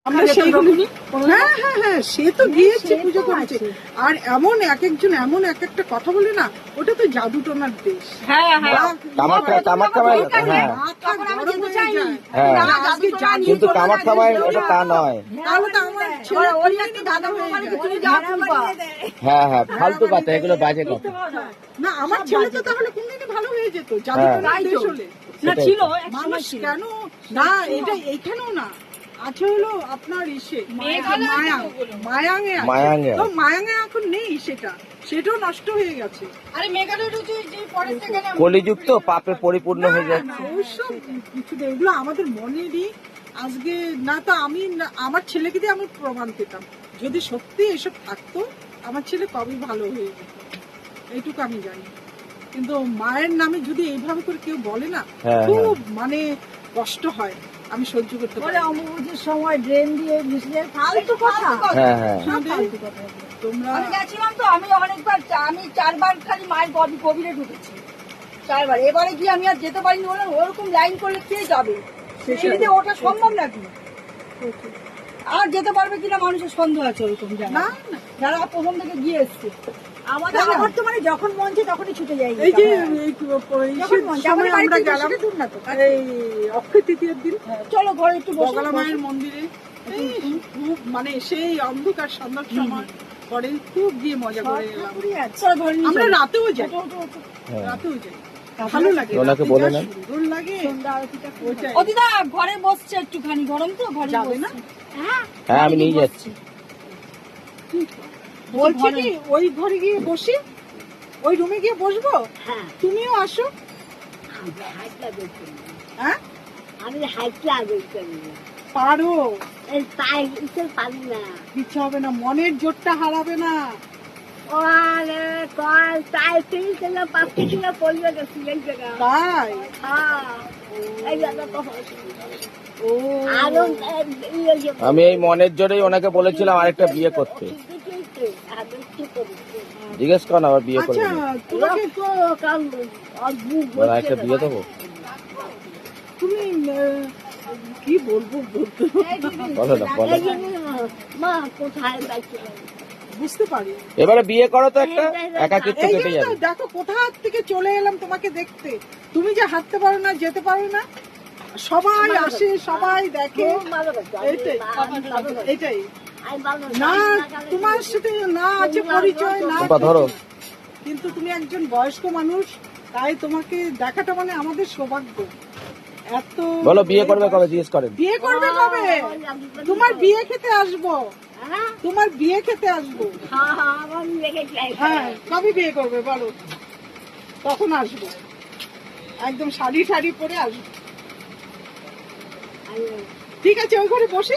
আমরা সেইগুলো হ্যাঁ হ্যাঁ হ্যাঁ সে তো গিয়েছে পুজো করেছে। আর এমন এক একজন এমন এক একটা কথা বলে না, ওটা তো জাদু টোনার দেশ। কিন্তু কামাখ্যায় ওটা তা নয়। তাহলে তো আমার ছেলে হ্যাঁ হ্যাঁ, ফালতু কথা, এগুলো বাজে কথা। না, আমার ছেলে তো তাহলে কোনদিনই ভালো হয়ে যেত জাদু টোনার দেশ হলে। ছিল মানুষ কেন না, এটা এইখানেও না আছে হলো আপনার ইসে মায়াঙ্গে এখন নেই, সেটাও নষ্ট হয়ে গেছে। আরে মেঘালয় যে পরের থেকে কলিযুগ তো পাপে পরিপূর্ণ হয়ে যাচ্ছে। ওইসব কিছু নেই, এগুলো আমাদের মনেরই। আজকে না তো আমি আমার ছেলেকে দিয়ে আমি প্রমাণ পেতাম, যদি সত্যি এসব থাকতো আমার ছেলে কবেই ভালো হয়ে যেত, এইটুকু আমি জানি। কিন্তু মায়ের নামে যদি এইভাবে করে কেউ বলে না, খুব মানে কষ্ট হয়, আমি সহ্য করতে পারি। অমুকের সময় ড্রেন দিয়ে মিশলে ফালতু কথা। তোমরা আমি গেছিলাম তো, আমি অনেকবার, আমি 4 বার খালি মায়ের গভীরে ঢুকেছি, 4 বার। এবারে গিয়ে আমি আর যেতে পারিনি, বললাম ওরকম লাইন করলে কে যাবে, সিঁড়িতে ওটা সম্ভব নাকি, আর যেতে পারবে কিনা মানুষের সন্দেহ আছে ওরকম না যারা প্রথম থেকে গিয়ে এসছে। আমাদের বর্তমানে যখন মন চায় তখনই ছুটে যাই। এই যে আমরা গেলাম এই অক্ষয় তৃতীয়ার দিন, চলো ঘরে একটু বগলা মায়ের মন্দিরে, খুব মানে সেই অন্ধকার সন্ধ্যার সময় পরে খুব গিয়ে মজা করে এলাম। আমরা রাতেও যাই, ভালো লাগে, ওনাকে বলে না, সুন্দর লাগে। অদিদা ঘরে বসছে, একটুখানি গরম তো, ঘরে যাবে না? হ্যাঁ আমি নিয়ে যাচ্ছি। বলছি কি ওই ঘরে গিয়ে বসি, ওই রুমে গিয়ে বসবো, তুমিও আসো। হ্যাঁ আমি হাইটলা পারো, পারি না। ইচ্ছা হবে না, মনের জোরটা হারাবে না। তাই তুই পাঁচটি কিলো পড়বে গেছি এই জায়গা। তাই এই জায়গা ও আমি এই মনের জোরেই ওনাকে বলেছিলাম আরেকটা বিয়ে করতে। জিজ্ঞেস কর আবার বিয়ে করবে, তোমাকে একটা বিয়ে দেবো। তুমি কি বলবো বলতে বলো না, বলো। মা কোথায় বুঝতে পারি। এবারে বিয়ে করো তো, একটা একাকিত্ব এই কেটে জন্য যাবে। তো দেখো কোথা থেকে চলে এলাম তোমাকে দেখতে, তুমি যে হাঁটতে পারো না, যেতে পারো না, সবাই আসে, সবাই দেখে, এটাই না তোমার সাথে না আছে পরিচয় না, ধরো, কিন্তু তুমি একজন বয়স্ক মানুষ, তাই তোমাকে দেখাটা মানে আমাদের সৌভাগ্য। এত বলো বিয়ে করবে কবে, জিজ্ঞেস করেন। বিয়ে করবে কবে? তোমার বিয়ে খেতে আসবো, তোমার বিয়ে খেতে আসবো। হ্যাঁ কবে বিয়ে করবে বলো, তখন আসবো, একদম শাড়ি শাড়ি পরে আসবো। ঠিক আছে, ওই ঘরে বসে।